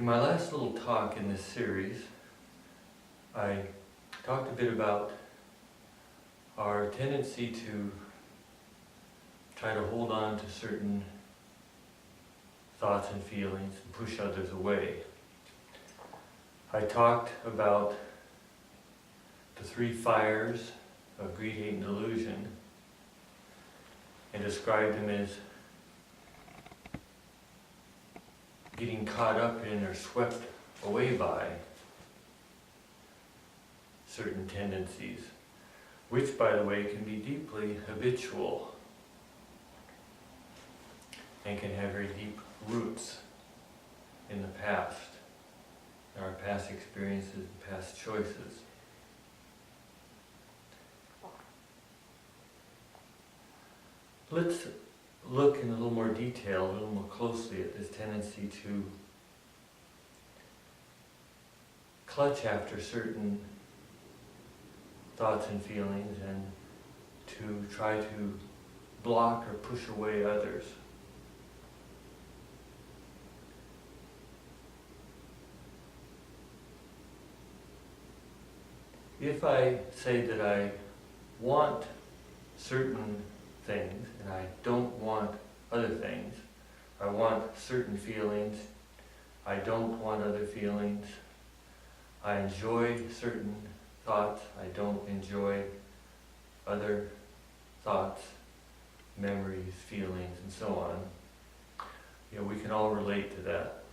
In my last little talk in this series, I talked a bit about our tendency to try to hold on to certain thoughts and feelings and push others away. I talked about the three fires of greed, hate, and delusion and described them as getting caught up in or swept away by certain tendencies, which, by the way, can be deeply habitual and can have very deep roots in the past, in our past experiences and past choices. Let's look in a little more detail, a little more closely at this tendency to clutch after certain thoughts and feelings and to try to block or push away others. If I say that I want certain things and I don't want other things, I want certain feelings, I don't want other feelings, I enjoy certain thoughts, I don't enjoy other thoughts, memories, feelings, and so on. We can all relate to that.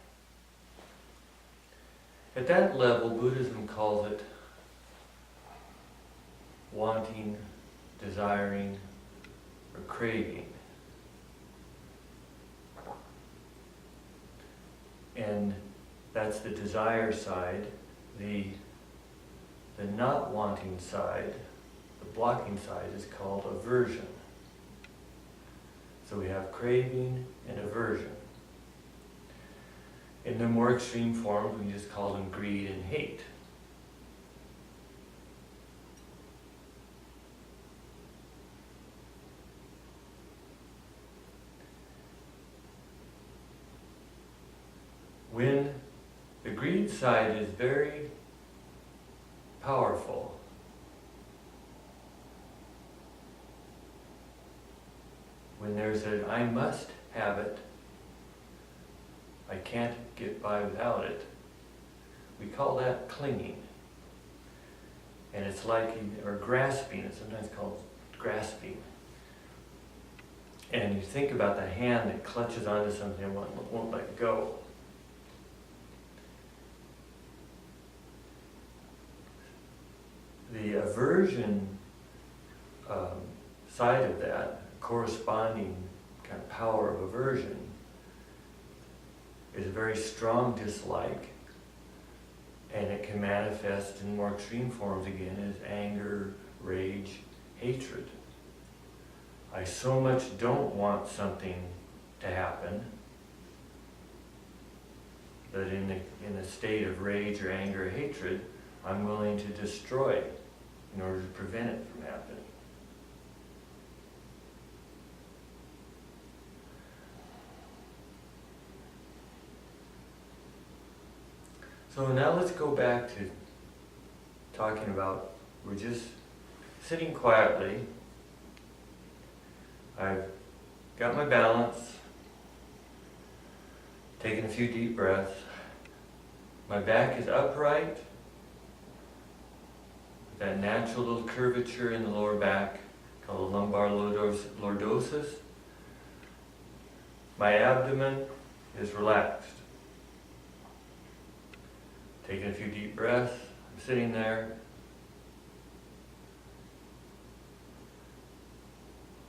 At that level, Buddhism calls it wanting, desiring, or craving. And that's the desire side. The not wanting side, the blocking side, is called aversion. So we have craving and aversion. In the more extreme forms, we just call them greed and hate. When the greed side is very powerful, when there's an I must have it, I can't get by without it, we call that clinging. And it's like, or grasping, it's sometimes called grasping. And you think about the hand that clutches onto something and won't let go. The aversion side of that, corresponding kind of power of aversion, is a very strong dislike, and it can manifest in more extreme forms again as anger, rage, hatred. I so much don't want something to happen that in a state of rage or anger or hatred, I'm willing to destroy it in order to prevent it from happening. So now let's go back to talking about, we're just sitting quietly. I've got my balance, taking a few deep breaths. My back is upright, that natural little curvature in the lower back called the lumbar lordosis. My abdomen is relaxed. Taking a few deep breaths, I'm sitting there.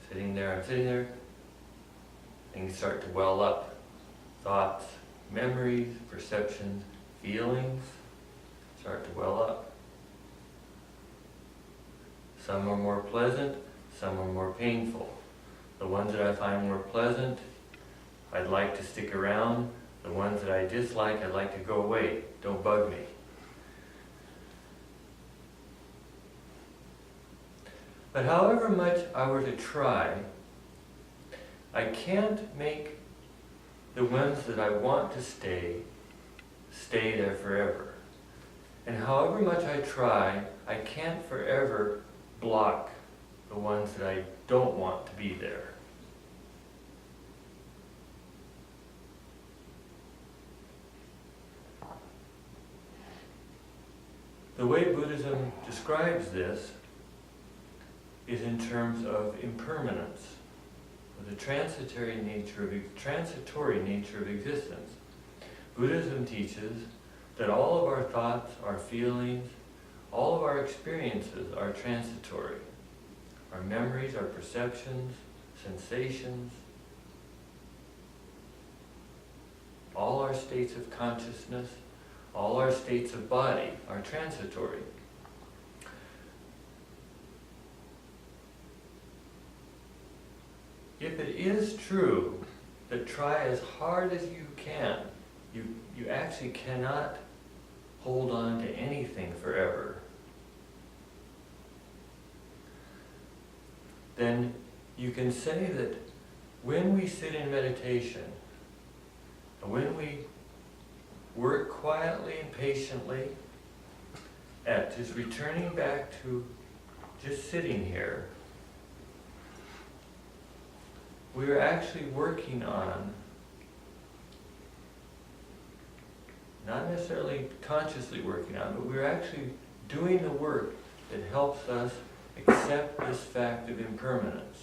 Sitting there. Things start to well up. Thoughts, memories, perceptions, feelings start to well up. Some are more pleasant, some are more painful. The ones that I find more pleasant, I'd like to stick around. The ones that I dislike, I'd like to go away. Don't bug me. But however much I were to try, I can't make the ones that I want to stay stay there forever. And however much I try, I can't forever block the ones that I don't want to be there. The way Buddhism describes this is in terms of impermanence, or the transitory nature of existence. Buddhism teaches that all of our thoughts, our feelings, all of our experiences are transitory. Our memories, our perceptions, sensations, all our states of consciousness, all our states of body are transitory. If it is true that try as hard as you can, you actually cannot hold on to anything forever, then you can say that when we sit in meditation, when we work quietly and patiently at just returning back to just sitting here, we are actually working on, not necessarily consciously working on, but we're actually doing the work that helps us accept this fact of impermanence.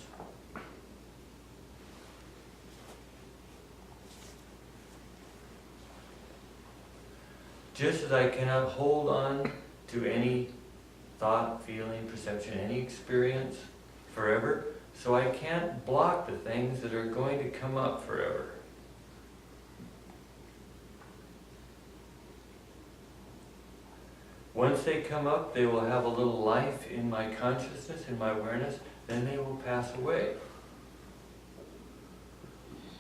Just as I cannot hold on to any thought, feeling, perception, any experience forever, so I can't block the things that are going to come up forever. Once they come up, they will have a little life in my consciousness, in my awareness, then they will pass away.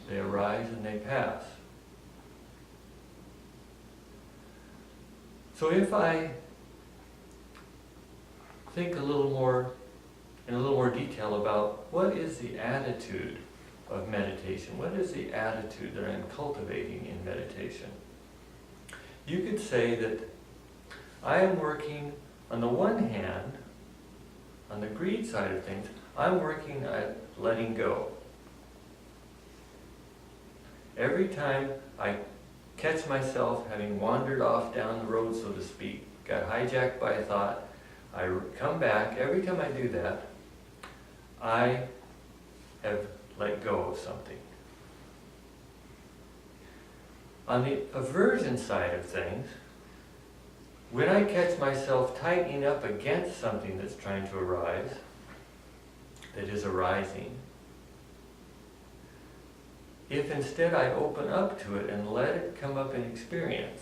They arise and they pass. So if I think in a little more detail about what is the attitude of meditation, what is the attitude that I'm cultivating in meditation, you could say that I am working, on the one hand, on the greed side of things, I'm working at letting go. Every time I catch myself having wandered off down the road, so to speak, got hijacked by a thought, I come back. Every time I do that, I have let go of something. On the aversion side of things, when I catch myself tightening up against something that's trying to arise, that is arising, if instead I open up to it and let it come up in experience,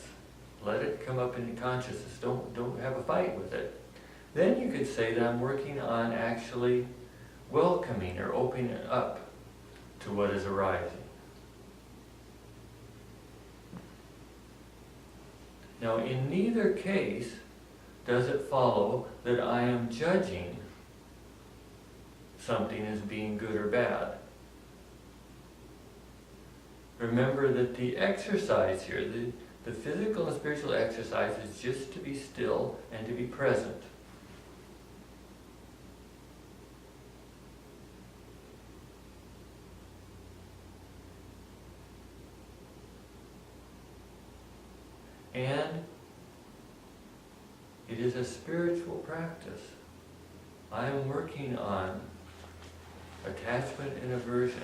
let it come up in consciousness, don't have a fight with it, then you could say that I'm working on actually welcoming or opening up to what is arising. Now, in neither case does it follow that I am judging something as being good or bad. Remember that the exercise here, the physical and spiritual exercise, is just to be still and to be present. And it is a spiritual practice. I am working on attachment and aversion.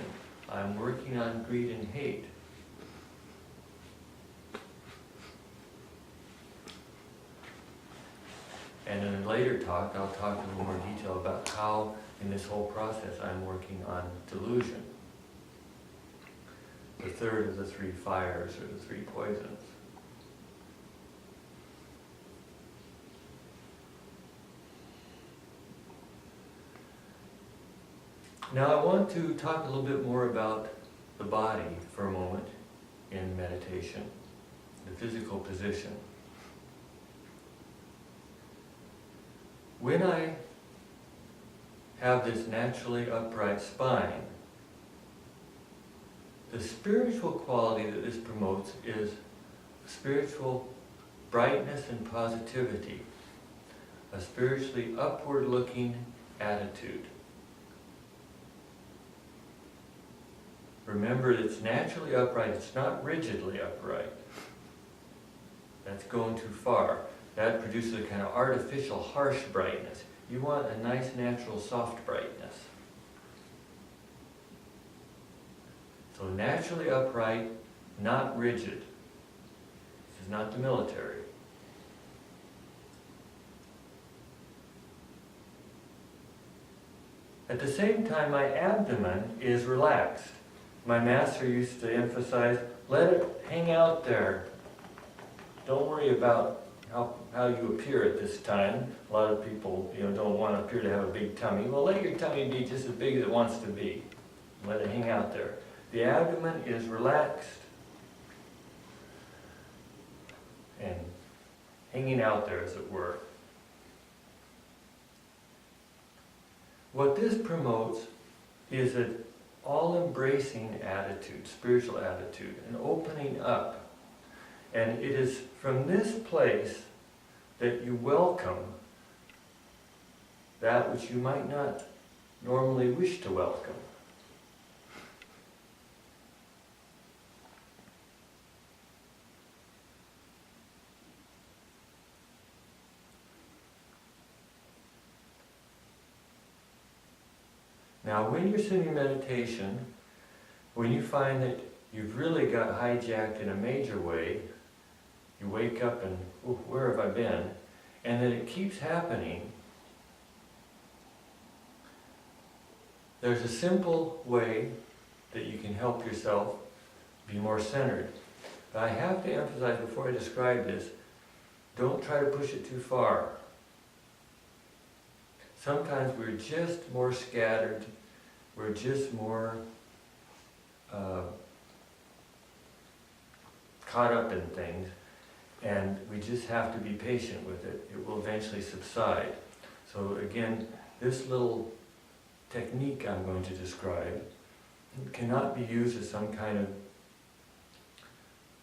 I'm working on greed and hate. And in a later talk, I'll talk in a little more detail about how, in this whole process, I'm working on delusion. The third of the three fires, or the three poisons. Now I want to talk a little bit more about the body for a moment in meditation, the physical position. When I have this naturally upright spine, the spiritual quality that this promotes is spiritual brightness and positivity, a spiritually upward-looking attitude. Remember, it's naturally upright, it's not rigidly upright. That's going too far. That produces a kind of artificial, harsh brightness. You want a nice, natural, soft brightness. So naturally upright, not rigid. This is not the military. At the same time, my abdomen is relaxed. My master used to emphasize, let it hang out there. Don't worry about how you appear at this time. A lot of people, don't want to appear to have a big tummy. Well, let your tummy be just as big as it wants to be. Let it hang out there. The abdomen is relaxed and hanging out there, as it were. What this promotes is an all-embracing attitude, spiritual attitude, an opening up. And it is from this place that you welcome that which you might not normally wish to welcome. Now, when you're sitting in meditation, when you find that you've really got hijacked in a major way, you wake up and, where have I been? And then it keeps happening. There's a simple way that you can help yourself be more centered. But I have to emphasize before I describe this, don't try to push it too far. Sometimes we're just more scattered, we're just more caught up in things, and we just have to be patient with it. It will eventually subside. So again, this little technique I'm going to describe cannot be used as some kind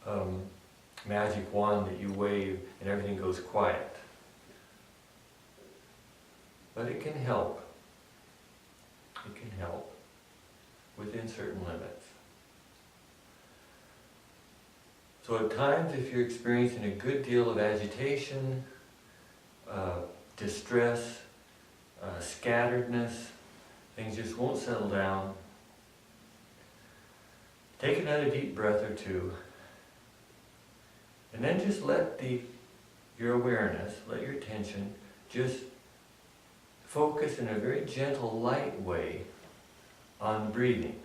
of magic wand that you wave and everything goes quiet. But it can help. It can help within certain limits. So at times, if you're experiencing a good deal of agitation, distress, scatteredness, things just won't settle down, take another deep breath or two, and then just let your awareness, let your attention just focus in a very gentle, light way on breathing.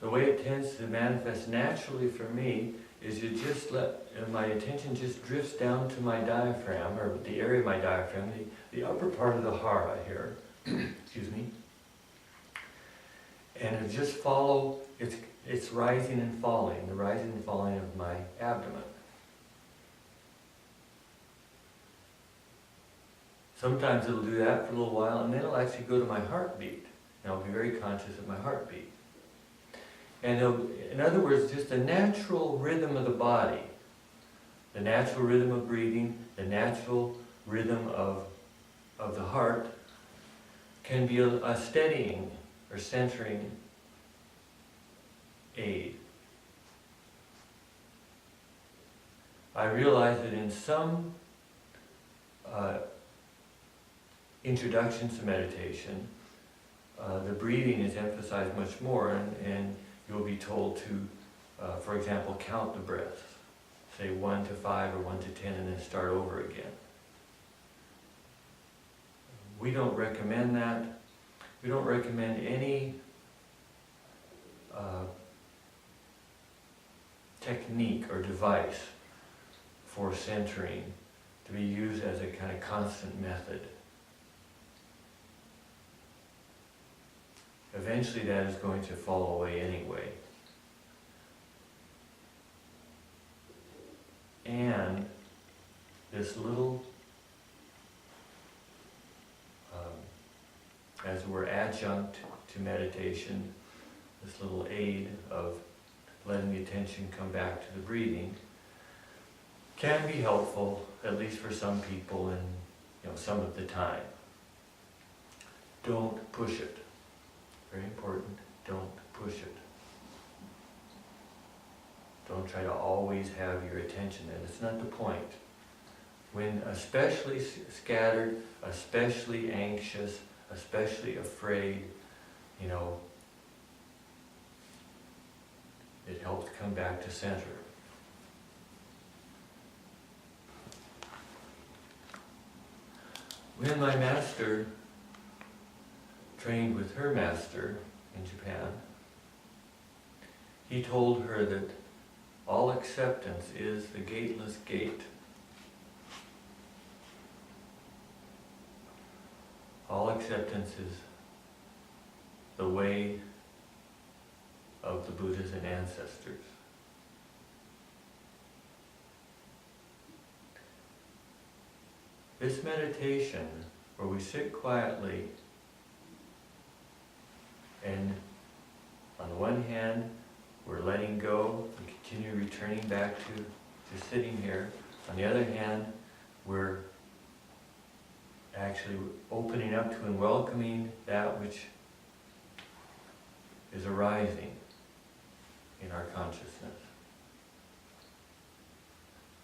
The way it tends to manifest naturally for me is you just let my attention just drifts down to my diaphragm, or the area of my diaphragm, the upper part of the hara here, excuse me, and it just follow its rising and falling, the rising and falling of my abdomen. Sometimes it'll do that for a little while, and then it'll actually go to my heartbeat, and I'll be very conscious of my heartbeat. And in other words, just the natural rhythm of the body, the natural rhythm of breathing, the natural rhythm of the heart can be a steadying or centering aid. I realize that in some introductions to meditation, the breathing is emphasized much more, and you'll be told to, for example, count the breaths. Say 1 to 5 or 1 to 10 and then start over again. We don't recommend that. We don't recommend any technique or device for centering to be used as a kind of constant method. Eventually that is going to fall away anyway. And this little, as it were, adjunct to meditation, this little aid of letting the attention come back to the breathing can be helpful, at least for some people, and some of the time. Don't push it. Very important. Don't push it. Don't try to always have your attention in. It's not the point. When especially scattered, especially anxious, especially afraid, it helps come back to center. When my master trained with her master in Japan, he told her that all acceptance is the gateless gate. All acceptance is the way of the Buddhas and ancestors. This meditation, where we sit quietly and on the one hand, we're letting go and continue returning back to just sitting here. On the other hand, we're actually opening up to and welcoming that which is arising in our consciousness.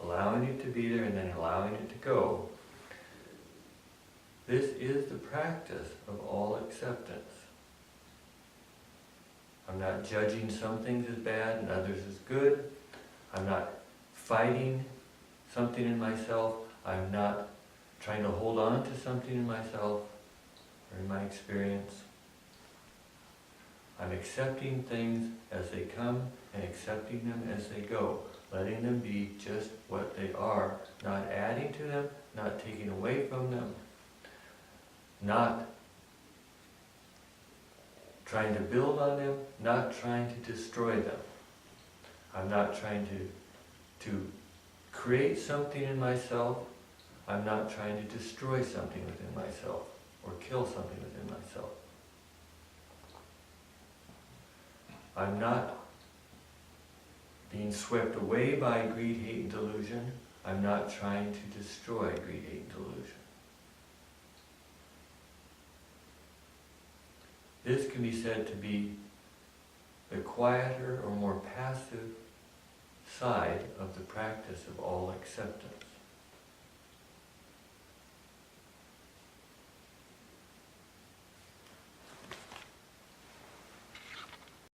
Allowing it to be there and then allowing it to go. This is the practice of all acceptance. I'm not judging some things as bad and others as good. I'm not fighting something in myself. I'm not trying to hold on to something in myself or in my experience. I'm accepting things as they come and accepting them as they go, letting them be just what they are, not adding to them, not taking away from them, not trying to build on them, not trying to destroy them. I'm not trying to create something in myself. I'm not trying to destroy something within myself or kill something within myself. I'm not being swept away by greed, hate, and delusion. I'm not trying to destroy greed, hate, and delusion. This can be said to be the quieter or more passive side of the practice of all acceptance.